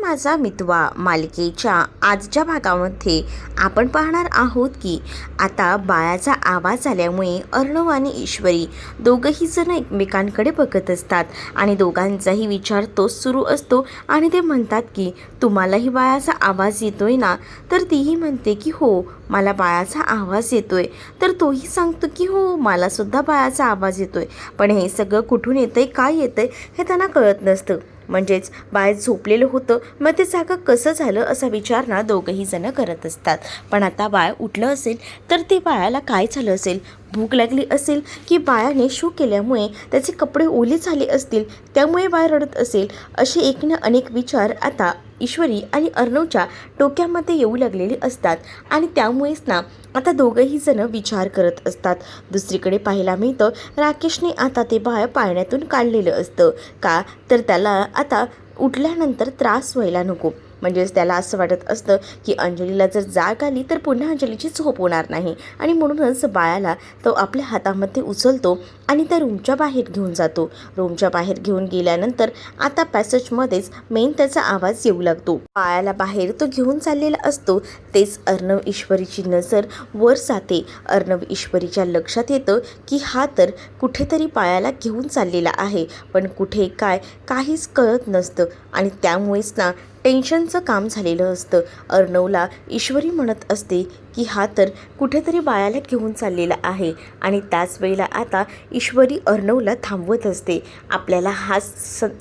माझा मितवा मालिकेच्या आजच्या भागामध्ये आपण पाहणार आहोत की आता बाळाचा आवाज आल्यामुळे अर्णव आणि ईश्वरी दोघंही जण एकमेकांकडे बघत असतात आणि दोघांचाही विचार तोच सुरू असतो आणि ते म्हणतात की तुम्हालाही बाळाचा आवाज येतोय ना. तर तीही म्हणते की हो, मला बाळाचा आवाज येतोय. तर तोही सांगतो की हो, मला सुद्धा बाळाचा आवाज येतोय. पण हे सगळं कुठून येतंय, काय येतंय हे त्यांना कळत नसतं. म्हणजेच बाळ झोपलेलं होतं, मग ते जागा कसं झालं असा विचार ना दोघंही जण करत असतात. पण आता बाळ उठलं असेल तर ते बाळाला काय झालं असेल, भूक लागली असेल की बाळाने शू केल्यामुळे त्याचे कपडे ओले झाले असतील, त्यामुळे बाळ रडत असेल. असे एक ना अनेक विचार आता ईश्वरी आणि अर्णवच्या डोक्यामध्ये येऊ लागलेले असतात आणि त्यामुळेच ना आता दोघंही जण विचार करत असतात. दुसरीकडे पाहायला मिळतं, राकेशने आता ते बाळ पाळण्यातून काढलेलं असतं. का तर त्याला आता उठल्यानंतर त्रास व्हायला नको. म्हणजेच त्याला असं वाटत असतं की अंजलीला जर जाग आली तर पुन्हा अंजलीची झोप होणार नाही आणि म्हणूनच बाळाला तो आपल्या हातामध्ये उचलतो आणि त्या रूमच्या बाहेर घेऊन जातो. रूमच्या बाहेर घेऊन गेल्यानंतर आता पॅसेजमध्येच मेन त्याचा आवाज येऊ लागतो. बाळाला बाहेर तो घेऊन चाललेला असतो. तेच अर्णव ईश्वरीची नजर वर जाते. अर्णव ईश्वरीच्या लक्षात येतं की हा तर कुठेतरी बाळाला घेऊन चाललेला आहे, पण कुठे काय काहीच कळत नसतं आणि त्यामुळेच ना टेन्शनचं काम झालेलं असतं. अर्णवला ईश्वरी म्हणत असते की हा तर कुठेतरी बाळाला घेऊन चाललेला आहे आणि त्याच वेळेला आता ईश्वरी अर्णवला थांबवत असते. आपल्याला हा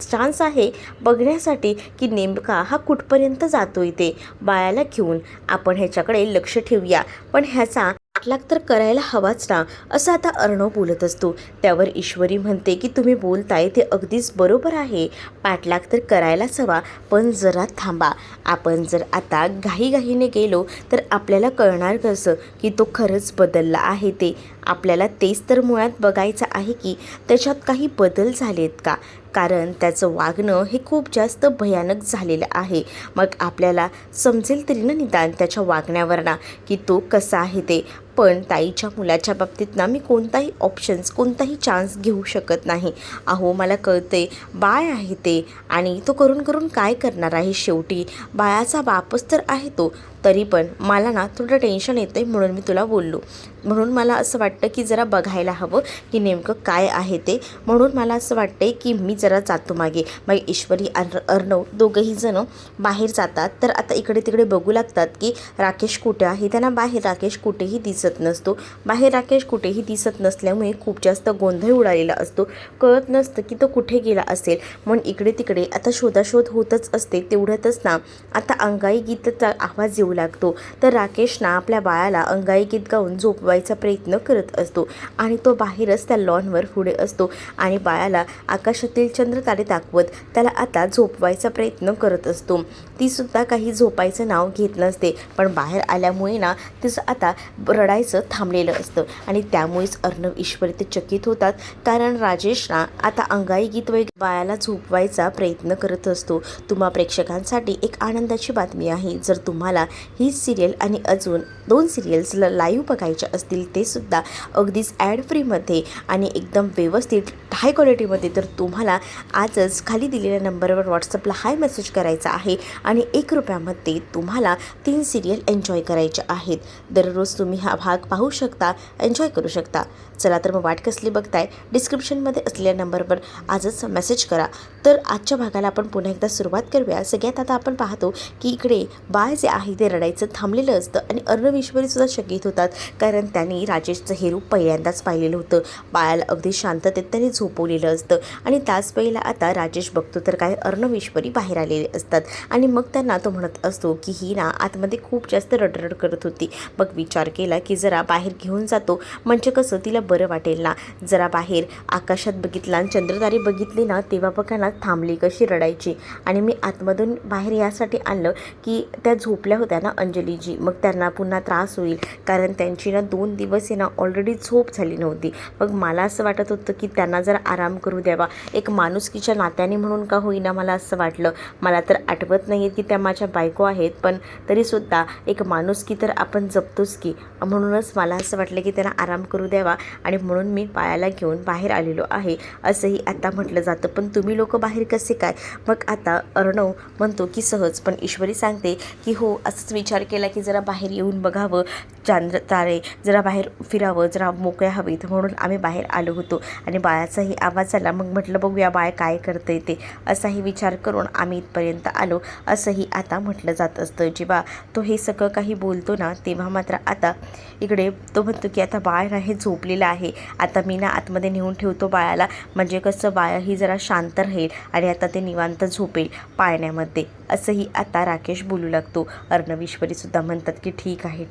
चान्स आहे बघण्यासाठी की नेमका हा कुठपर्यंत जातोय ते बाळाला घेऊन. आपण ह्याच्याकडे लक्ष ठेवूया, पण ह्याचा पाठलाग तर करायला हवाच ना, असं आता अर्णव बोलत असतो. त्यावर ईश्वरी म्हणते की तुम्ही बोलताय ते अगदीच बरोबर आहे, पाठलाग तर करायलाच हवा, पण जरा थांबा. आपण जर आता घाईघाईने गेलो तर आपल्याला कळणार कसं की तो खरंच बदलला आहे ते. आपल्याला तेच तर मुळात बघायचं आहे की त्याच्यात काही बदल झालेत का, कारण त्याचं वागणं हे खूप जास्त भयानक झालेलं आहे. मग आपल्याला समजेल तरी ना निदान त्याच्या वागण्यावर ना की तो कसा आहे ते. पण ताईच्या मुलाच्या बाबतीत ना मी कोणताही ऑप्शन्स, कोणताही चान्स घेऊ शकत नाही. अहो, मला कळते बाळ आहे ते आणि तो करून करून काय करणार आहे, शेवटी बाळाचा बापच तर आहे तो. तरी पण मला ना थोडं टेन्शन येतं आहे, म्हणून मी तुला बोललो. म्हणून मला असं वाटतं की जरा बघायला हवं की नेमकं काय आहे ते. म्हणून मला असं वाटतं आहे की मी जरा जातो मागे. मग ईश्वरी अर्णव दोघंही जण बाहेर जातात. तर आता इकडे तिकडे बघू लागतात की राकेश कुठे आहे. त्यांना बाहेर राकेश कुठेही दिसत नसतो. बाहेर राकेश कुठेही दिसत नसल्यामुळे खूप जास्त गोंधळ उडालेला असतो. कळत नसतं की तो कुठे गेला असेल. म्हणून इकडे तिकडे आता शोधाशोध होतच असते. तेवढ्यातच ना आता अंगाई गीताचा आवाज येऊ लागतो. तर राकेश ना आपल्या बाळाला अंगाई गीत गाऊन झोपवायचा प्रयत्न करत असतो आणि तो बाहेरच त्या लॉनवर पुढे असतो आणि बाळाला आकाशातील चंद्रतारे दाखवत त्याला आता झोपवायचा प्रयत्न करत असतो. ती सुद्धा काही झोपायचं नाव घेत नसते. पण बाहेर आल्यामुळे ना तिचं आता रडायचं थांबलेलं असतं आणि त्यामुळेच अर्णव ईश्वरी ते चकित होतात, कारण राजेश ना आता अंगाई गीत वगैरे बाळाला झोपवायचा प्रयत्न करत असतो. तुम्हा प्रेक्षकांसाठी एक आनंदाची बातमी आहे. जर तुम्हाला ही सिरियल आणि अजून 2 सिरियल्सला लाईव्ह बघायच्या असतील, ते सुद्धा अगदीच ॲड फ्रीमध्ये आणि एकदम व्यवस्थित हाय क्वालिटीमध्ये, तर तुम्हाला आजच खाली दिलेल्या नंबरवर व्हॉट्सअपला हाय मेसेज करायचा आहे आणि 1 रुपयामध्ये तुम्हाला 3 सिरियल एन्जॉय करायच्या आहेत. दररोज तुम्ही हा भाग पाहू शकता, एन्जॉय करू शकता. चला तर मग वाट कसली बघताय, डिस्क्रिप्शनमध्ये असलेल्या नंबरवर आजच मेसेज करा. तर आजच्या भागाला आपण पुन्हा एकदा सुरुवात करूया. सगळ्यात आता आपण पाहतो की इकडे बाळ जे आहे ते रडायचं थांबलेलं असतं आणि अर्णव ईश्वरीसुद्धा चकित होतात, कारण त्यांनी राजेशचं हे रूप पहिल्यांदाच पाहिलेलं होतं. बाळाला अगदी शांततेत त्यांनी झोपवलेलं असतं आणि त्याच वेळेला आता राजेश बघतो तर काय अर्णव ईश्वरी बाहेर आलेले असतात आणि मग त्यांना तो म्हणत असतो की ही ना आतमध्ये खूप जास्त रडरड करत होती. मग विचार केला की जरा बाहेर घेऊन जातो, म्हणजे कसं तिला बरं वाटेल ना. जरा बाहेर आकाशात बघितला आणि चंद्रतारे बघितले ना, तेव्हा बघा ना थांबली कशी रडायची. आणि मी आतमधून बाहेर यासाठी आणलं की त्या झोपल्या होत्या होत्या ना अंजलीजी, मग त्यांना पुन्हा त्रास होईल, कारण त्यांची ना 2 दिवस आहे ना ऑलरेडी झोप झाली नव्हती. मग मला असं वाटत होतं की त्यांना जरा आराम करू द्यावा, एक माणुसकीच्या नात्याने म्हणून का होईना मला असं वाटलं. मला तर आठवत नाही की त्या माझ्या बायको आहेत, पण तरीसुद्धा एक माणुसकी तर आपण जपतोच की. म्हणूनच मला असं वाटलं की त्यांना आराम करू द्यावा आणि म्हणून मी बाळाला घेऊन बाहेर आलेलो आहे असंही आता म्हटलं जातं. पण तुम्ही लोक बाहेर कसे काय? मग आता अर्णव म्हणतो की सहज, पण ईश्वरी सांगते की हो, असंच विचार केला की जरा बाहेर येऊन बघावं, चांद्र तारे जरा बाहेर फिरावं, जरा मोकळ्या हवेत, म्हणून आम्ही बाहेर आलो होतो. आणि बाळाचाही आवाज आला, मग म्हटलं बघूया बाळ काय करतंय ते, असाही विचार करून आम्ही इथपर्यंत आलो असंही आता म्हटलं जात असतं. जेव्हा तो हे सगळं काही बोलतो ना, तेव्हा मात्र आता इकडे तो म्हणतो की आता बाळ हे झोपलेलं आहे, आता मी ना आतमध्ये नेऊन ठेवतो बाळाला, म्हणजे कसं बाळही जरा शांत राहील आणि आता ते निवांत झोपेल पाळण्यामध्ये, असंही आता राकेश बोलू लागतो. अर्णव ईश्वरीसुद्धा म्हणतात की ठीक आहे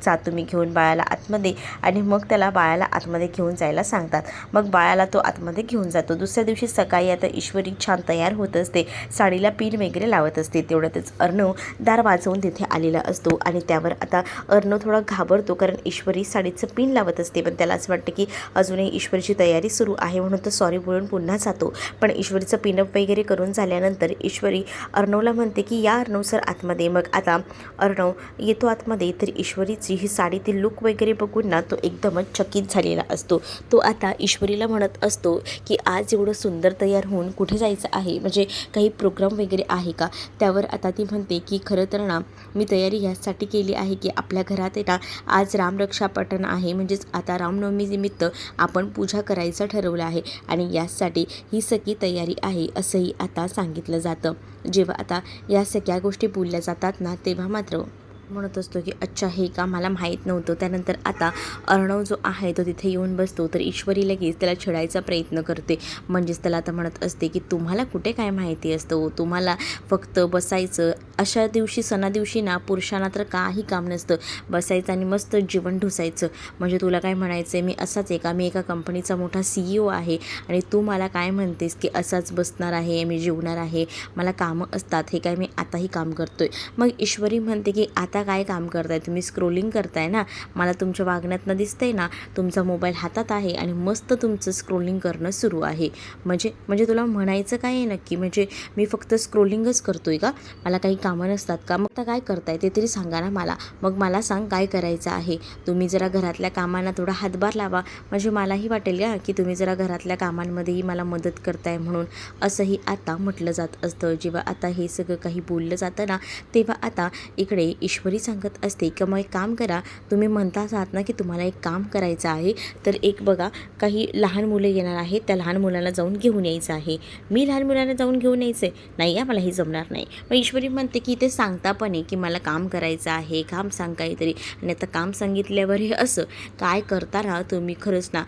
जा तुम्ही घेऊन बाळाला आतमध्ये, आणि मग त्याला बाळाला आतमध्ये घेऊन जायला सांगतात. मग बाळाला तो आतमध्ये घेऊन जातो. दुसऱ्या दिवशी सकाळी आता ईश्वरी छान तयार होत असते, साडीला पिन वगैरे लावत असते. तेवढ्यातच अर्णव दार वाजवून तिथे आलेला असतो आणि त्यावर आता अर्णव थोडा घाबरतो, कारण ईश्वरी साडीचं पिन लावत असते, पण त्याला असं वाटतं की अजूनही ईश्वरीची तयारी सुरू आहे, म्हणून तो सॉरी बोलून पुन्हा जातो. पण ईश्वरीचं पिनअप वगैरे करून झाल्यानंतर ईश्वरी अर्णवला म्हणते की या अर्णव सर आतमध्ये. मग आता अर्णव येतो आतमध्ये, तर ईश्वरीची ही साडीतील लुक वगैरे बघून ना तो एकदमच चकित झालेला असतो. तो आता ईश्वरीला म्हणत असतो की आज एवढं सुंदर तयार होऊन कुठे जायचं आहे, म्हणजे काही प्रोग्राम वगैरे आहे का? त्यावर आता ती म्हणते की खरं तर ना मी तयारी ह्यासाठी केली आहे की आपल्या घरात आहे ना आज रामरक्षापठण आहे, म्हणजेच आता रामनवमी निमित्त आपण पूजा करायचं ठरवलं आहे आणि यासाठी ही सगळी तयारी आहे असंही आता सांगितलं जातं. जेव्हा आता या सगळ्या गोष्टी बोलल्या जातात ना, तेव्हा मात्र म्हणत असतो की अच्छा हे का, मला माहीत नव्हतं. त्यानंतर आता अर्णव जो आहे तो तिथे येऊन बसतो, तर ईश्वरी लगेच त्याला छेडायचा प्रयत्न करते. म्हणजेच त्याला आता म्हणत असते की तुम्हाला कुठे काय माहिती असतं, तुम्हाला फक्त बसायचं, अशा दिवशी सणादिवशी ना पुरुषांना तर काही काम नसतं, बसायचं आणि मस्त जीवन ढुसायचं. म्हणजे तुला काय म्हणायचं आहे, मी असाच आहे का, मी एका कंपनीचा मोठा CEO आहे आणि तू मला काय म्हणतेस की असाच बसणार आहे, मी जेवणार आहे, मला कामं असतात, हे काय मी आताही काम करतोय. मग ईश्वरी म्हणते की आता काय काम करताय तुम्ही, स्क्रोलिंग करताय ना, मला तुमच्या वागण्यातनं दिसतंय ना, तुमचा मोबाईल हातात आहे आणि मस्त तुमचं स्क्रोलिंग करणं सुरू आहे. म्हणजे तुला म्हणायचं काय आहे नक्की, म्हणजे मी फक्त स्क्रोलिंगच करतोय का, मला काही कामं नसतात का? मग आता काय करताय ते तरी सांगा ना मला, मग मला सांग काय करायचं आहे. तुम्ही जरा घरातल्या कामांना थोडा हातभार लावा, म्हणजे मलाही वाटेल का की तुम्ही जरा घरातल्या कामांमध्येही मला मदत करताय म्हणून, असंही आता म्हटलं जात असतं. जेव्हा आता हे सगळं काही बोललं जातं ना, तेव्हा आता इकडे ईश्वरी सांगत असते की मग एक काम करा, तुम्ही म्हणताच आहात ना की तुम्हाला एक काम करायचं आहे, तर एक बघा काही लहान मुलं येणार आहेत, त्या लहान मुलांना जाऊन घेऊन यायचं आहे. मी लहान मुलांना जाऊन घेऊन यायचं नाही मला हे जमणार नाही. मग ईश्वरी म्हणते की ते सांगता पण आहे की मला काम करायचं आहे, काम सांग काहीतरी, आणि आता काम सांगितल्यावर हे असं काय करता ना तुम्ही, खरंच ना.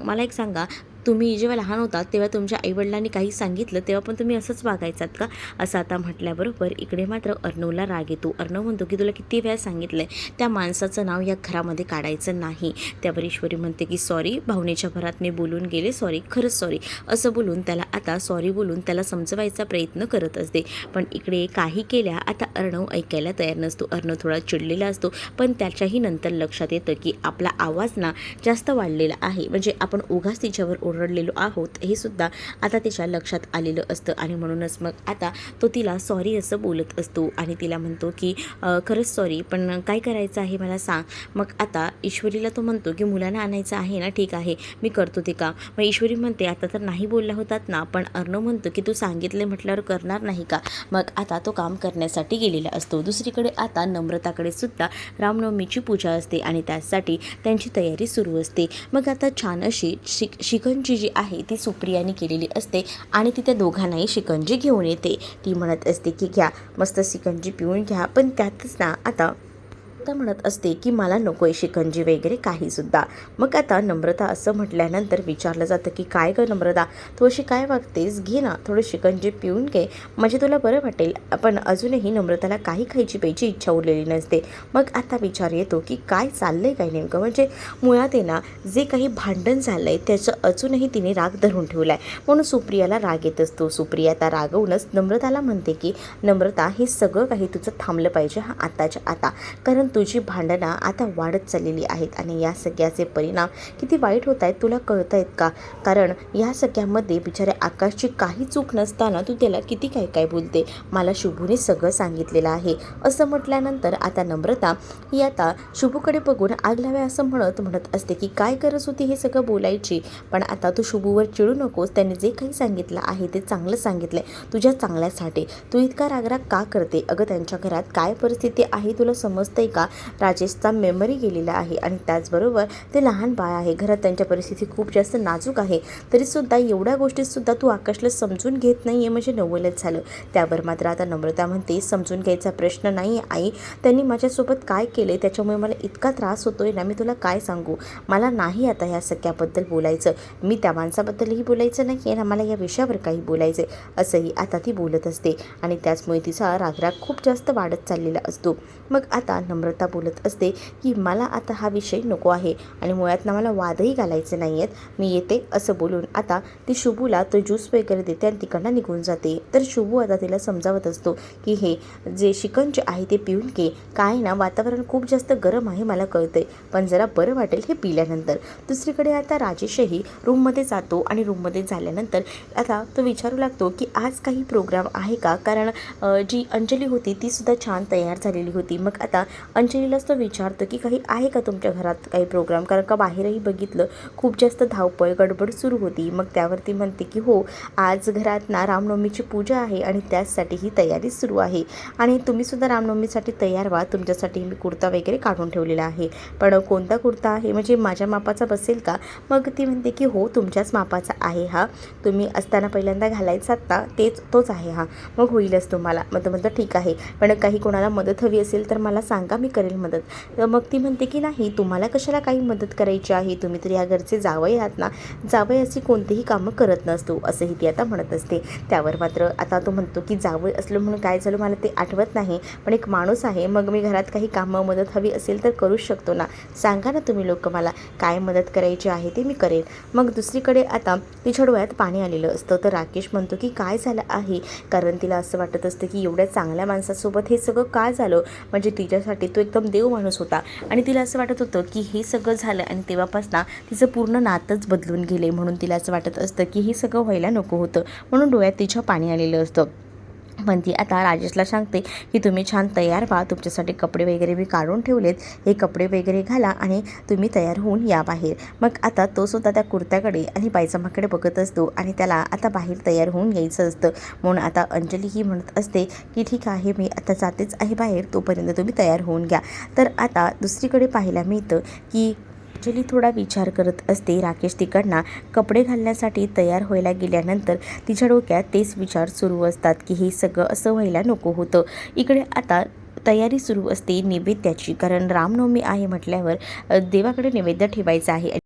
मला एक सांगा, तुम्ही जेव्हा लहान होतात तेव्हा तुमच्या आईवडिलांनी काही सांगितलं तेव्हा पण तुम्ही असंच वागायचात का, असं आता म्हटल्याबरोबर इकडे मात्र अर्णवला राग येतो. अर्णव म्हणतो की तुला किती वेळा सांगितलं आहे त्या माणसाचं नाव या घरामध्ये काढायचं नाही. त्यावर ईश्वरी म्हणते की सॉरी, भावनेच्या भरात मी बोलून गेले, सॉरी, खरंच सॉरी, असं बोलून त्याला आता सॉरी बोलून त्याला समजवायचा प्रयत्न करत असते. पण इकडे काही केल्या आता अर्णव ऐकायला तयार नसतो. अर्णव थोडा चिडलेला असतो, पण त्याच्याही नंतर लक्षात येतं की आपला आवाज ना जास्त वाढलेला आहे, म्हणजे आपण उगाच तिच्यावर ओरडलेलो आहोत हे सुद्धा आता तिच्या लक्षात आलेलं असतं. आणि म्हणूनच मग आता तो तिला सॉरी असं बोलत असतो आणि तिला म्हणतो की खरंच सॉरी, पण काय करायचं आहे मला सांग. मग आता ईश्वरीला तो म्हणतो की मुलांना आणायचं आहे ना, ठीक आहे मी करतो ते काम. मग ईश्वरी म्हणते आता तर नाही बोलला होतात ना, पण अर्णव म्हणतो की तू सांगितले म्हटल्यावर करणार नाही का. मग आता तो काम करण्यासाठी गेलेला असतो. दुसरीकडे आता नम्रताकडे सुद्धा रामनवमीची पूजा असते आणि त्यासाठी त्यांची तयारी सुरू असते. मग आता छान अशी शिकंजी जी आहे ती सुप्रियाने केलेली असते आणि ती त्या दोघांनाही शिकंजी घेऊन येते. ती म्हणत असते की घ्या मस्त शिकंजी पिऊन घ्या, पण त्यातच ना आता नम्रता म्हणत असते की मला नको आहे शिकंजी वगैरे काहीसुद्धा. मग आता नम्रता असं म्हटल्यानंतर विचारलं जातं की काय गं नम्रता, तू अशी काय वागतेस, घे ना थोडं शिकंजी पिऊन घे म्हणजे तुला बरं वाटेल. पण अजूनही नम्रताला काही खायची प्यायची इच्छा उरलेली नसते. मग आता विचार येतो की काय चाललंय काय नेमकं, म्हणजे मुळात आहे ना जे काही भांडण झालं आहे त्याचं अजूनही तिने राग धरून ठेवला आहे. म्हणून सुप्रियाला राग येत असतो. सुप्रिया आता रागवूनच नम्रताला म्हणते की नम्रता, हे सगळं काही तुझं थांबलं पाहिजे हा आताच्या आता, कारण तुझी भांडणं आता वाढत चाललेली आहेत आणि या सगळ्याचे परिणाम किती वाईट होत आहेत तुला कळत आहेत का? कारण या सगळ्यामध्ये बिचारे आकाशची काही चूक नसताना तू त्याला किती काय काय बोलते. मला शुभूने सगळं सांगितलेलं आहे. असं म्हटल्यानंतर आता नम्रता ही आता शुभूकडे बघून आग लावे असं म्हणत असते की काय गरज होती हे सगळं बोलायची. पण आता तू शुभूवर चिडू नकोस, त्याने जे काही सांगितलं आहे ते चांगलं सांगितलं आहे तुझ्या चांगल्यासाठी. तू इतका रागराग का करते? अगं त्यांच्या घरात काय परिस्थिती आहे तुला समजतंय का? राजेशचा मेमरी गेलेला आहे आणि त्याचबरोबर ते लहान बाळ आहे. घरात त्यांच्या परिस्थिती खूप जास्त नाजूक आहे. तरीसुद्धा एवढ्या गोष्टीतसुद्धा तू आकाशला समजून घेत नाही आहे म्हणजे नवलच झालं. त्यावर मात्र आता नम्रता म्हणते समजून घ्यायचा प्रश्न नाही आई, त्यांनी माझ्यासोबत काय केले त्याच्यामुळे मला इतका त्रास होतोय ना, मी तुला काय सांगू. मला नाही आता ह्या सगळ्याबद्दल बोलायचं, मी त्या माणसाबद्दलही बोलायचं नाही आहे ना मला या विषयावर काही बोलायचं आहे, असंही आता ती बोलत असते. आणि त्याचमुळे तिचा रागराग खूप जास्त वाढत चाललेला असतो. मग आता नम्रता बोलत असते की मला आता हा विषय नको आहे आणि मुळात ना मला वादही घालायचे नाही आहेत, मी येते असं बोलून आता ती शुभूला तो ज्यूस वगैरे देते आणि तिकडनं निघून जाते. तर शुभू आता तिला समजावत असतो की हे जे शिकंजी आहे ते पिऊन घे, काय ना वातावरण खूप जास्त गरम आहे मला कळतंय, पण जरा बरं वाटेल हे पिल्यानंतर. दुसरीकडे आता राजेशही रूममध्ये जातो आणि रूममध्ये झाल्यानंतर आता तो विचारू लागतो की आज काही प्रोग्राम आहे का, कारण जी अंजली होती तीसुद्धा छान तयार झालेली होती. मग आता अंजलीलाच तो विचारतो की काही आहे का तुमच्या घरात काही प्रोग्राम, कारण का बाहेरही बघितलं खूप जास्त धावपळ गडबड सुरू होती. मग त्यावरती म्हणते की हो, आज घरात ना रामनवमीची पूजा आहे आणि त्याचसाठी ही तयारी सुरू आहे आणि तुम्हीसुद्धा रामनवमीसाठी तयार व्हा, तुमच्यासाठी मी कुर्ता वगैरे काढून ठेवलेला आहे. पण कोणता कुर्ता आहे, म्हणजे माझ्या मापाचा बसेल का? मग ती म्हणते की हो तुमच्याच मापाचा आहे हा, तुम्ही असताना पहिल्यांदा घालायचात ना तोच आहे हा, मग होईलच तुम्हाला. मग तो म्हणतो ठीक आहे, पण काही कोणाला मदत हवी असेल तर मला सांगा, मी करेल मदत. तर मग ती म्हणते की नाही, तुम्हाला कशाला काही मदत करायची आहे, तुम्ही तर या घरचे जावई आहात ना, जावई अशी कोणतीही कामं करत नसतो, असंही ती आता म्हणत असते. त्यावर मात्र आता तो म्हणतो की जावई असलं म्हणून काय झालं मला ते आठवत नाही, पण एक माणूस आहे, मग मी घरात काही कामं मदत हवी असेल तर करूच शकतो ना, सांगा ना तुम्ही लोक मला काय मदत करायची आहे ते मी करेन. मग दुसरीकडे आता तिच्या डोळ्यात पाणी आलेलं असतं. तर राकेश म्हणतो की काय झालं आहे, कारण तिला असं वाटत असतं की एवढ्या चांगल्या माणसासोबत हे सगळं काय झालं, म्हणजे तिच्यासाठी तो एकदम देव माणूस होता आणि तिला असं वाटत होतं की हे सगळं झालं आणि तेव्हापासून तिचं पूर्ण नातंच बदलून गेले, म्हणून तिला असं वाटत असतं की हे सगळं व्हायला नको होतं, म्हणून डोळ्यात तिच्या पाणी आलेलं असतं. पण ती आता राजेशला सांगते की तुम्ही छान तयार व्हा, तुमच्यासाठी कपडे वगैरे मी काढून ठेवलेत, हे कपडे वगैरे घाला आणि तुम्ही तयार होऊन या बाहेर. मग आता तो सुद्धा त्या कुर्त्याकडे आणि पायजमाकडे बघत असतो आणि त्याला आता बाहेर तयार होऊन यायचं असतं. म्हणून आता अंजली ही म्हणत असते की ठीक आहे, मी आता जातेच आहे बाहेर, तोपर्यंत तुम्ही तयार होऊन घ्या. तर आता दुसरीकडे पाहायला मिळतं की अंजली थोडा विचार करत असते. राकेश तिकडनं कपडे घालण्यासाठी तयार व्हायला गेल्यानंतर तिच्या डोक्यात तेच विचार सुरू असतात की हे सगळं असं व्हायला नको होतं. इकडे आता तयारी सुरू असते नैवेद्याची, कारण रामनवमी आहे म्हटल्यावर देवाकडे नैवेद्य ठेवायचा आहे.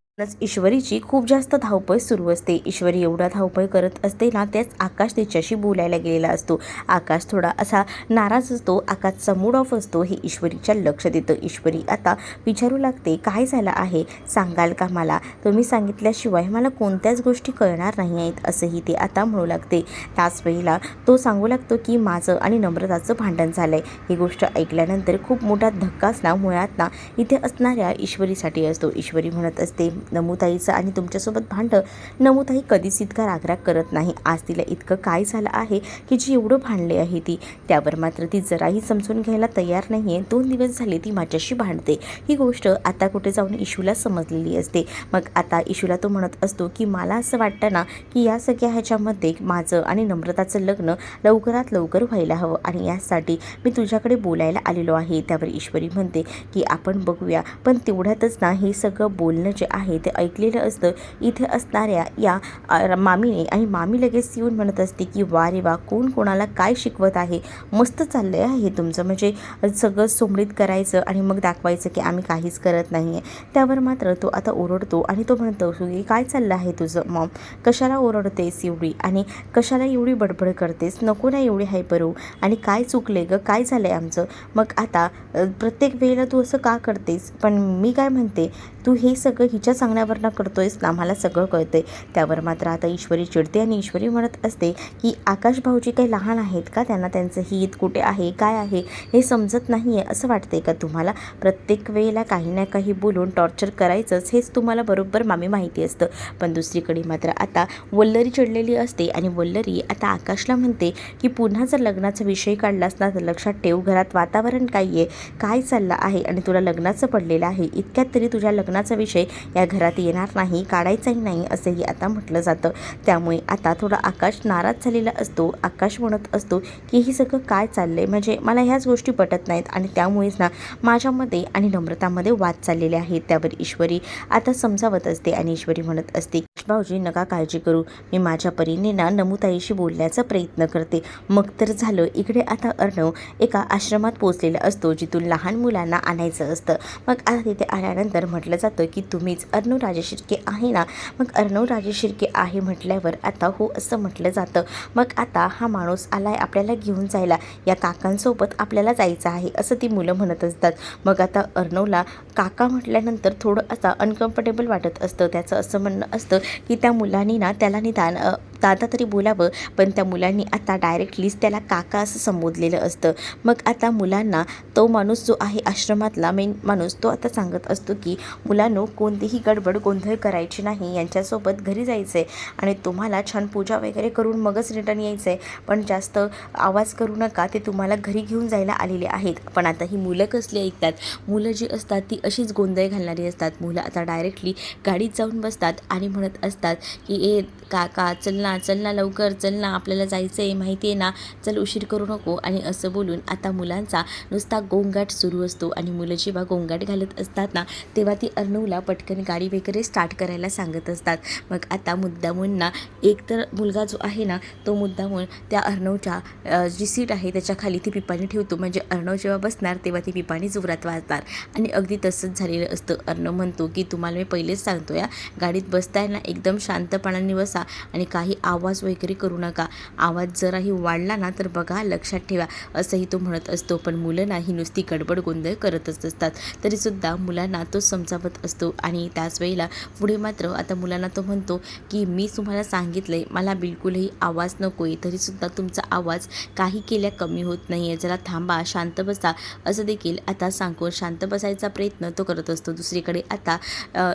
ईश्वरीची खूप जास्त धावपळ सुरू असते. ईश्वरी एवढा धावपळ करत असते ना, त्याच आकाश तिच्याशी बोलायला गेलेला असतो. आकाश थोडा असा नाराज असतो, आकाशचा मूड ऑफ असतो, हे ईश्वरीच्या लक्ष देतं. ईश्वरी आता विचारू लागते काय झालं आहे सांगाल का मला, तुम्ही सांगितल्याशिवाय मला कोणत्याच गोष्टी कळणार नाही आहेत, असंही ते आता म्हणू लागते. त्याच वेळेला तो सांगू लागतो की माझं आणि नम्रताचं भांडण झालं आहे. ही गोष्ट ऐकल्यानंतर खूप मोठा धक्काच ना मुळात ना इथे असणाऱ्या ईश्वरीसाठी असतो. ईश्वरी म्हणत असते नमुताईचं आणि तुमच्यासोबत भांडं, नमुताई कधीच इतका रागराग करत नाही, आज तिला इतकं काय झालं आहे की जी एवढं भांडले आहे ती. त्यावर मात्र ती जराही समजून घ्यायला तयार नाही आहे. 2 दिवस झाले ती माझ्याशी भांडते. ही गोष्ट आता कुठे जाऊन इशूला समजलेली असते. मग आता इशूला तो म्हणत असतो की मला असं वाटतं ना की या सगळ्या ह्याच्यामध्ये माझं आणि नम्रताचं लग्न लवकरात लवकर व्हायला हवं आणि यासाठी मी तुझ्याकडे बोलायला आलेलो आहे. त्यावर ईश्वरी म्हणते की आपण बघूया, पण तेवढ्यातच ना हे सगळं बोलणं जे आहे आहे ते ऐकलेलं असतं इथे असणाऱ्या या मामीने, आणि मामी लगेच येऊन म्हणत असते की वा रे वा, कोण कोणाला काय शिकवत आहे, मस्त चाललं आहे तुमचं, म्हणजे सगळं सोमडीत करायचं आणि मग दाखवायचं की आम्ही काहीच करत नाही आहे. त्यावर मात्र तो आता ओरडतो आणि तो म्हणतो की काय चाललं आहे तुझं मॉम, कशाला ओरडतेस एवढी आणि कशाला एवढी बडबड करतेस, नको ना एवढी हायपर होऊ, आणि काय चुकले गं, काय झालं आहे आमचं, मग आता प्रत्येक वेळेला तू असं का करतेस, पण मी काय म्हणते, तू हे सगळं हिच्या सांगण्यावरनं करतोयस ना, मला सगळं कळतं आहे. त्यावर मात्र आता ईश्वरी चिडते आणि ईश्वरी म्हणत असते की आकाश भाऊजी काही लहान आहेत का, त्यांना त्यांचं हित कुठे आहे काय आहे हे समजत नाही आहे असं वाटतंय का तुम्हाला, प्रत्येक वेळेला काही ना काही बोलून टॉर्चर करायचंच हेच तुम्हाला बरोबर मामी माहिती असतं. पण दुसरीकडे मात्र आता वल्लरी चिडलेली असते आणि वल्लरी आता आकाशला म्हणते की पुन्हा जर लग्नाचा विषय काढलास ना तर लक्षात ठेव, घरात वातावरण काय आहे, काय चाललं आहे, आणि तुला लग्नाचं पडलेलं आहे, इतक्यात तरी तुझ्या लग्नाचा विषय या घरात येणार नाही, काढायचाही नाही असंही आता म्हटलं जातं. त्यामुळे आता थोडा आकाश नाराज झालेला असतो. आकाश म्हणत असतो की हे सगळं काय चाललंय, म्हणजे मला ह्याच गोष्टी पटत नाहीत आणि त्यामुळेच ना माझ्यामध्ये आणि नम्रतामध्ये वाद चाललेले आहेत. त्यावर ईश्वरी आता समजावत असते आणि ईश्वरी म्हणत असते भाऊजी नका काळजी करू, मी माझ्या परीने ना नमुताईशी बोलण्याचा प्रयत्न करते. मग तर झालं. इकडे आता अर्णव एका आश्रमात पोचलेला असतो जिथून लहान मुलांना आणायचं असतं. मग आता तिथे आल्यानंतर म्हटलं जातं की तुम्हीच अर्णव राजे शिर्के आहे ना, मग अर्णव राजे शिर्के आहे म्हटल्यावर आता हो असं म्हटलं जातं. मग आता हा माणूस आलाय आपल्याला घेऊन जायला, या काकांसोबत आपल्याला जायचं आहे असं ती मुलं म्हणत असतात. मग आता अर्णवला काका म्हटल्यानंतर थोडं आता अनकम्फर्टेबल वाटत असतं. त्याचं असं म्हणणं असतं की त्या मुलांनी ना त्याला निदान दादा तरी बोलावं, पण त्या मुलांनी आता डायरेक्टलीच त्याला काका असं संबोधलेलं असतं. मग आता मुलांना तो माणूस जो आहे आश्रमातला मेन माणूस तो आता सांगत असतो की मुलांनो कोणतीही गडबड गोंधळ करायची नाही, यांच्यासोबत घरी जायचं आहे आणि तुम्हाला छान पूजा वगैरे करून मगच रिटर्न यायचं आहे, पण जास्त आवाज करू नका, ते तुम्हाला घरी घेऊन जायला आलेले आहेत. पण आता ही मुलं कसली ऐकतात, मुलं जी असतात ती अशीच गोंधळ घालणारी असतात. मुलं आता डायरेक्टली गाडीत जाऊन बसतात आणि म्हणत असतात की ए काका चल ना लवकर, चल ना आपल्याला जायचं आहे, माहिती आहे ना, चल उशीर करू नको, आणि असं बोलून आता मुलांचा नुसता गोंगाट सुरू असतो. आणि मुलं जेव्हा गोंगाट घालत असतात ना तेव्हा ती अर्णवला पटकन गाडी वगैरे स्टार्ट करायला सांगत असतात. मग आता मुद्दामून ना एक तर मुलगा जो आहे ना तो मुद्दामून त्या अर्णवच्या जी सीट आहे त्याच्या खाली ती पिपाणी ठेवतो, म्हणजे अर्णव जेव्हा बसणार तेव्हा ती पिपाणी जोरात वाजणार. आणि अगदी तसंच झालेलं असतं. अर्णव म्हणतो की तुम्हाला मी पहिलेच सांगतो या गाडीत बसताय ना एकदम शांतपणाने बसा आणि काही आवाज वगैरे करू नका, आवाज जराही वाढला ना तर बघा लक्षात ठेवा, असंही तो म्हणत असतो. पण मुलं नाही नुसती गडबड गोंधळ करतच असतात. तरीसुद्धा मुलांना तो समजावत असतो. आणि त्याच वेळेला पुढे मात्र आता मुलांना तो म्हणतो की मी तुम्हाला सांगितलं आहे मला बिलकुलही आवाज नको आहे, तरीसुद्धा तुमचा आवाज काही केल्या कमी होत नाही आहे, जरा थांबा, शांत बसा, असं देखील आता सांगून शांत बसायचा प्रयत्न तो करत असतो. दुसरीकडे आता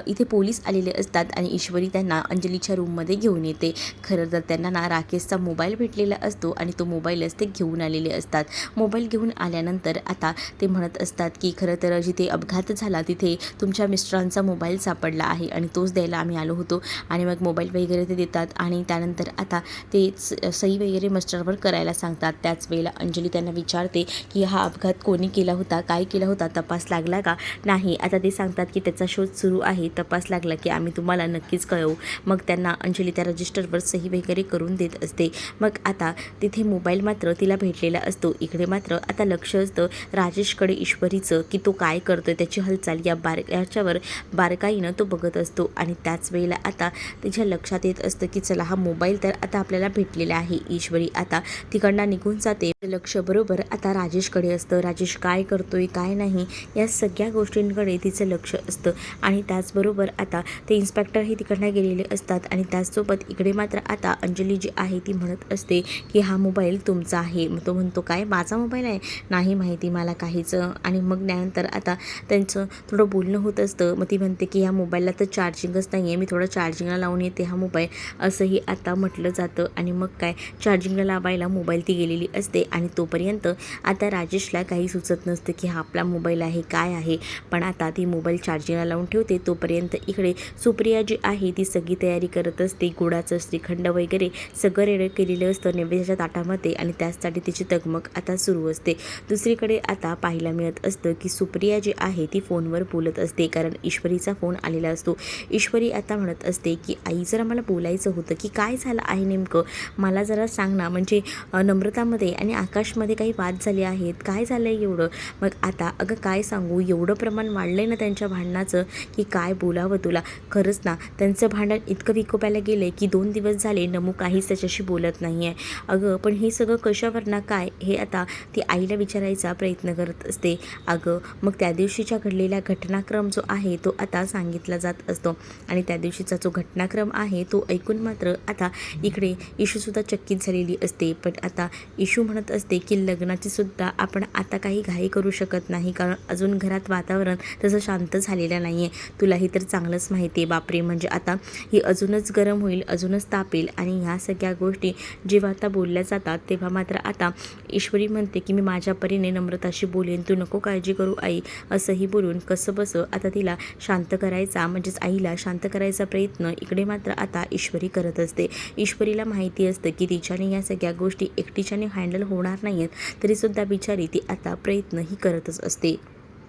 इथे पोलीस आलेले असतात आणि ईश्वरी त्यांना अंजलीच्या रूममध्ये घेऊन येते. खरं तर त्यांना ना राकेशचा मोबाईल भेटलेला असतो आणि तो मोबाईलच ते घेऊन आलेले असतात. मोबाईल घेऊन आल्यानंतर आता ते म्हणत असतात की खरं तर जिथे अपघात झाला तिथे तुमच्या मिस्टरांचा मोबाईल सापडला आहे आणि तोच द्यायला आम्ही आलो होतो. आणि मग मोबाईल वगैरे ते देतात आणि त्यानंतर आता ते सही वगैरे मिस्टरवर करायला सांगतात. त्याच वेळेला अंजली त्यांना विचारते की हा अपघात कोणी केला होता, काय केला होता, तपास लागला का नाही. आता ते सांगतात की त्याचा शोध सुरू आहे, तपास लागला की आम्ही तुम्हाला नक्कीच कळवू. मग त्यांना अंजली त्या रजिस्टरवर सही वगैरे करून देत असते. मग आता तिथे मोबाईल मात्र तिला भेटलेला असतो. इकडे मात्र आता लक्ष असतं राजेशकडे ईश्वरीचं की तो काय करतोय, त्याची हालचाल याच्यावर बारकाईनं तो बघत असतो. आणि त्याच वेळेला आता तिच्या लक्षात येत असतं की चला हा मोबाईल तर आता आपल्याला भेटलेला आहे. ईश्वरी आता तिकडनं निघून जाते. लक्ष बरोबर आता राजेशकडे असतं. राजेश काय करतोय काय नाही या सगळ्या गोष्टींकडे तिचं लक्ष असतं. आणि त्याचबरोबर आता ते इन्स्पेक्टरही तिकडनं गेलेले असतात. आणि त्याचसोबत इकडे मात्र आता अंजली जी आहे ती म्हणत असते की हा मोबाईल तुमचा आहे. मग तो म्हणतो काय माझा मोबाईल आहे, नाही माहिती मला काहीच. आणि मग त्यानंतर आता त्यांचं थोडं बोलणं होत असतं. मग ती म्हणते की ह्या मोबाईलला तर चार्जिंगच नाही आहे, मी थोडं चार्जिंगला लावून येते हा मोबाईल, असंही आता म्हटलं जातं. आणि मग काय चार्जिंगला लावायला मोबाईल ती गेलेली असते. आणि तोपर्यंत आता राजेशला काही सुचत नसतं की हा आपला मोबाईल आहे काय आहे. पण आता ती मोबाईल चार्जिंगला लावून ठेवते. तोपर्यंत इकडे सुप्रिया जी आहे ती सगळी तयारी करत असते. गुळाचं श्रीखंड श्रीखंड वगैरे सगळं रेडी केलेलं असतं नैवेद्याच्या ताटामध्ये आणि त्याचसाठी तिची तगमग आता सुरू असते. दुसरीकडे आता पाहायला मिळत असतं की सुप्रिया जी आहे ती फोनवर बोलत असते, कारण ईश्वरीचा फोन आलेला असतो. ईश्वरी आता म्हणत असते की आई जरा मला बोलायचं होतं की काय झालं आहे नेमकं, मला जरा सांग ना. म्हणजे नम्रतामध्ये आणि आकाशमध्ये काही वाद झाले आहेत, काय झालं आहे एवढं. मग आता अगं काय सांगू, एवढं प्रमाण वाढलं आहे ना त्यांच्या भांडणाचं की काय बोलावं तुला. खरंच ना त्यांचं भांडण इतकं विकोपायला गेलं आहे की 2 दिवस झाले नमू काहीच त्याच्याशी बोलत नाही आहे. अगं पण हे सगळं कशावर ना काय, हे आता ती आईला विचारायचा प्रयत्न करत असते. अगं मग त्या दिवशीचा घडलेला घटनाक्रम जो आहे तो आता सांगितला जात असतो आणि त्या दिवशीचा जो घटनाक्रम आहे तो ऐकून मात्र आता इकडे इशूसुद्धा चकित झालेली असते. पण आता इशू म्हणत असते की लग्नाची सुद्धा आपण आता काही घाई करू शकत नाही, कारण अजून घरात वातावरण तसं शांत झालेलं नाही आहे. तुलाही तर चांगलंच माहिती आहे बापरे, म्हणजे आता ही अजूनच गरम होईल, अजूनच तापेल. आणि ह्या सगळ्या गोष्टी जेव्हा आता बोलल्या जातात तेव्हा मात्र आता ईश्वरी म्हणते की मी माझ्या परीने नम्रताशी बोलेन, तू नको काळजी करू आई. असंही बोलून कसं बसं आता तिला शांत करायचा, म्हणजेच आईला शांत करायचा प्रयत्न इकडे मात्र आता ईश्वरी करत असते. ईश्वरीला माहिती असतं की तिच्याने या सगळ्या गोष्टी एकटीच्याने हँडल होणार नाही आहेत, तरीसुद्धा बिचारी ती आता प्रयत्नही करतच असते.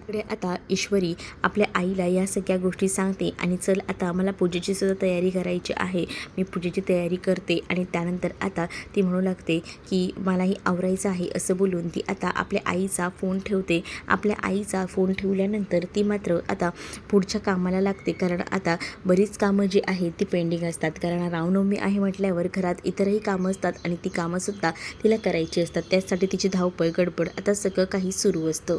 इकडे आता ईश्वरी आपल्या आईला या सगळ्या गोष्टी सांगते आणि चल आता मला पूजेची सुद्धा तयारी करायची आहे, मी पूजेची तयारी करते. आणि त्यानंतर आता ती म्हणू लागते की मलाही आवरायचं आहे. असं बोलून ती आता आपल्या आईचा फोन ठेवते. आपल्या आईचा फोन ठेवल्यानंतर ती मात्र आता पुढच्या कामाला लागते, कारण आता बरीच कामं जी आहेत ती पेंडिंग असतात, कारण रामनवमी आहे म्हटल्यावर घरात इतरही कामं असतात आणि ती कामंसुद्धा तिला करायची असतात. त्यासाठी तिची धावपळ गडबड आता सगळं काही सुरू असतं.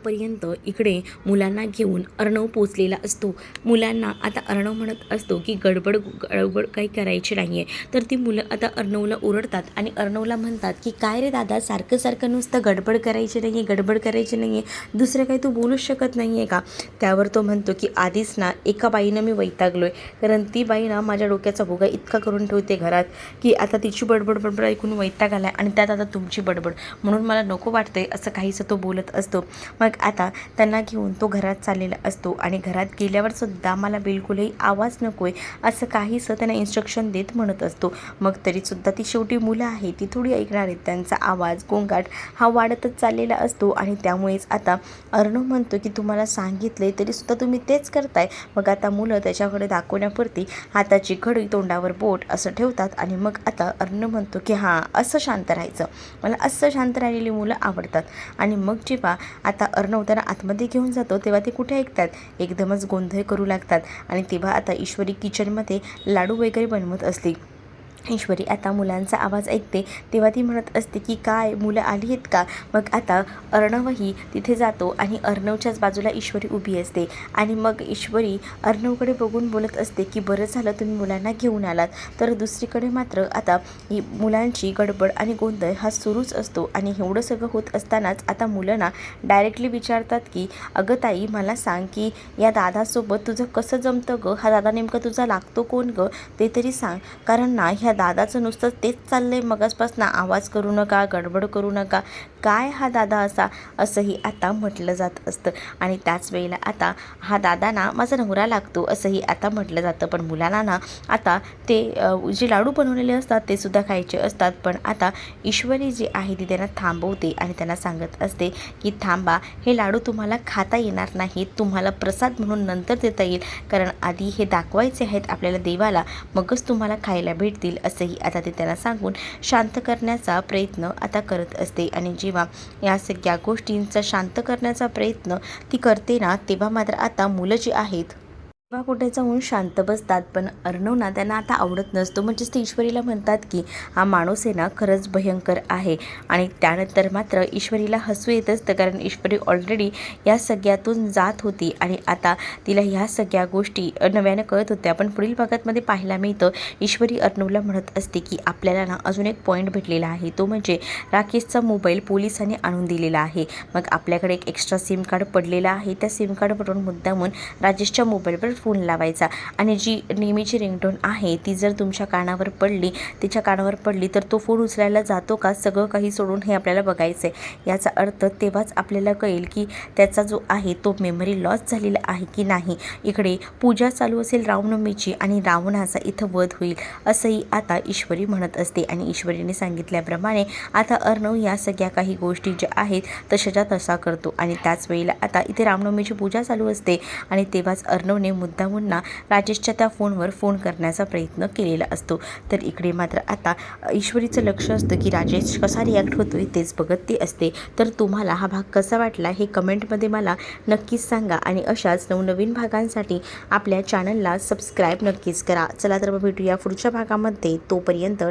पर्यंत इकडे मुलांना घेऊन अर्णव पोचलेला असतो. मुलांना आता अर्णव म्हणत असतो की गडबड काही करायची नाही आहे. तर ती मुलं आता अर्णवला ओरडतात आणि अर्णवला म्हणतात की काय रे दादा, सारखं सारखं नुसतं गडबड करायची नाही आहे, गडबड करायची नाही आहे, दुसरं काही तू बोलूच शकत नाही आहे का. त्यावर तो म्हणतो की आधीच ना एका बाईनं मी वैतागलो आहे, कारण ती बाई ना माझ्या डोक्याचा भोगा इतका करून ठेवते घरात की आता तिची बडबड ऐकून वैताग आला आहे आणि त्यात आता तुमची बडबड, म्हणून मला नको वाटतंय. असं काहीसं तो बोलत असतो. मग आता त्यांना घेऊन तो घरात चाललेला असतो आणि घरात गेल्यावर सुद्धा मला बिलकुलही आवाज नको आहे असं काहीसं त्यांना इन्स्ट्रक्शन देत म्हणत असतो. मग तरीसुद्धा ती शेवटी मुलं आहे ती थोडी ऐकणार आहेत. त्यांचा आवाज गोंगाट हा वाढतच चाललेला असतो आणि त्यामुळेच आता अर्णव म्हणतो की तुम्हाला सांगितले तरीसुद्धा तुम्ही तेच करताय. मग आता मुलं त्याच्याकडे दाखवण्यापुरती हाताची घडी तोंडावर बोट असं ठेवतात आणि मग आता अर्णव म्हणतो की हां असं शांत राहायचं, मला असं शांत राहिलेली मुलं आवडतात. आणि मग जेव्हा आता अर्णव त्यांना आतमध्ये घेऊन जातो तेव्हा ते कुठे ऐकतात, एकदमच गोंधळ करू लागतात. आणि तेव्हा आता ईश्वरी किचनमध्ये लाडू वगैरे बनवत असते. ईश्वरी आता मुलांचा आवाज ऐकते तेव्हा ती म्हणत असते की काय मुलं आली आहेत का. मग आता अर्णवही तिथे जातो आणि अर्णवच्याच बाजूला ईश्वरी उभी असते आणि मग ईश्वरी अर्णवकडे बघून बोलत असते की बरं झालं तुम्ही मुलांना घेऊन आलात. तर दुसरीकडे मात्र आता ही मुलांची गडबड आणि गोंधळ हा सुरूच असतो. आणि एवढं सगळं होत असतानाच आता मुलांना डायरेक्टली विचारतात की अगं ताई मला सांग की या दादासोबत तुझं कसं जमतं गं, हा दादा नेमका तुझा लागतो कोण गं ते तरी सांग, कारण ना ह्या दादाचं नुसतं तेच चाललंय मगासपासून, आवाज करू नका, गडबड करू नका, काय हा दादा असा, असंही आता म्हटलं जात असतं. आणि त्याच वेळेला आता हा दादा ना माझा नवरा लागतो असंही आता म्हटलं जातं. पण मुलांना ना आता ते जे लाडू बनवलेले असतात ते सुद्धा खायचे असतात. पण आता ईश्वरी जी आहे ती त्यांना थांबवते आणि त्यांना सांगत असते की थांबा, हे लाडू तुम्हाला खाता येणार नाहीत, तुम्हाला प्रसाद म्हणून नंतर देता येईल, कारण आधी हे दाखवायचे आहेत आपल्याला देवाला, मगच तुम्हाला खायला भेटतील. असंही आता ते त्यांना सांगून शांत करण्याचा प्रयत्न आता करत असते. आणि जेव्हा या सगळ्या गोष्टींचा शांत करण्याचा प्रयत्न ती करते ना तेव्हा मात्र आता मुलं जी आहेत तेव्हा कुठे जाऊन शांत बसतात. पण अर्णव ना त्यांना आता आवडत नसतो. म्हणजेच ते ईश्वरीला म्हणतात की हा माणूस आहे ना खरंच भयंकर आहे. आणि त्यानंतर मात्र ईश्वरीला हसू येत असतं, कारण ईश्वरी ऑलरेडी या सगळ्यातून जात होती आणि आता तिला ह्या सगळ्या गोष्टी नव्यानं कळत होत्या. पण पुढील भागातमध्ये पाहायला मिळतं ईश्वरी अर्णवला म्हणत असते की आपल्याला ना अजून एक पॉईंट भेटलेला आहे, तो म्हणजे राकेशचा मोबाईल पोलिसांनी आणून दिलेला आहे. मग आपल्याकडे एक एक्स्ट्रा सिम कार्ड पडलेला आहे, त्या सिम कार्डवरून मुद्दामून राजेशच्या मोबाईलवर फोन लावायचा आणि जी नेहमीची रिंगटोन आहे ती जर तुमच्या कानावर पडली, तिच्या कानावर पडली तर तो फोन उचलायला जातो का, सगळं काही सोडून हे आपल्याला बघायचं आहे. याचा अर्थ तेव्हाच आपल्याला कळेल की त्याचा जो आहे तो मेमरी लॉस झालेला आहे की नाही. इकडे पूजा चालू असेल रामनवमीची आणि रावणाचा इथं वध होईल असंही आता ईश्वरी म्हणत असते आणि ईश्वरीने सांगितल्याप्रमाणे आता अर्णव या सगळ्या काही गोष्टी ज्या आहेत तशाच्या तसा करतो. आणि त्याच वेळेला आता इथे रामनवमीची पूजा चालू असते आणि तेव्हाच अर्णवने मुद्दामून राजेशच्या त्या फोनवर फोन करण्याचा प्रयत्न केलेला असतो. तर इकडे मात्र आता ईश्वरीचं लक्ष असतं की राजेश कसा रिॲक्ट होतोय तेच बघत ती असते. तर तुम्हाला हा भाग कसा वाटला हे कमेंटमध्ये मला नक्कीच सांगा आणि अशाच नवनवीन भागांसाठी आपल्या चॅनलला सबस्क्राईब नक्कीच करा. चला तर मग भेटूया पुढच्या भागामध्ये. तोपर्यंत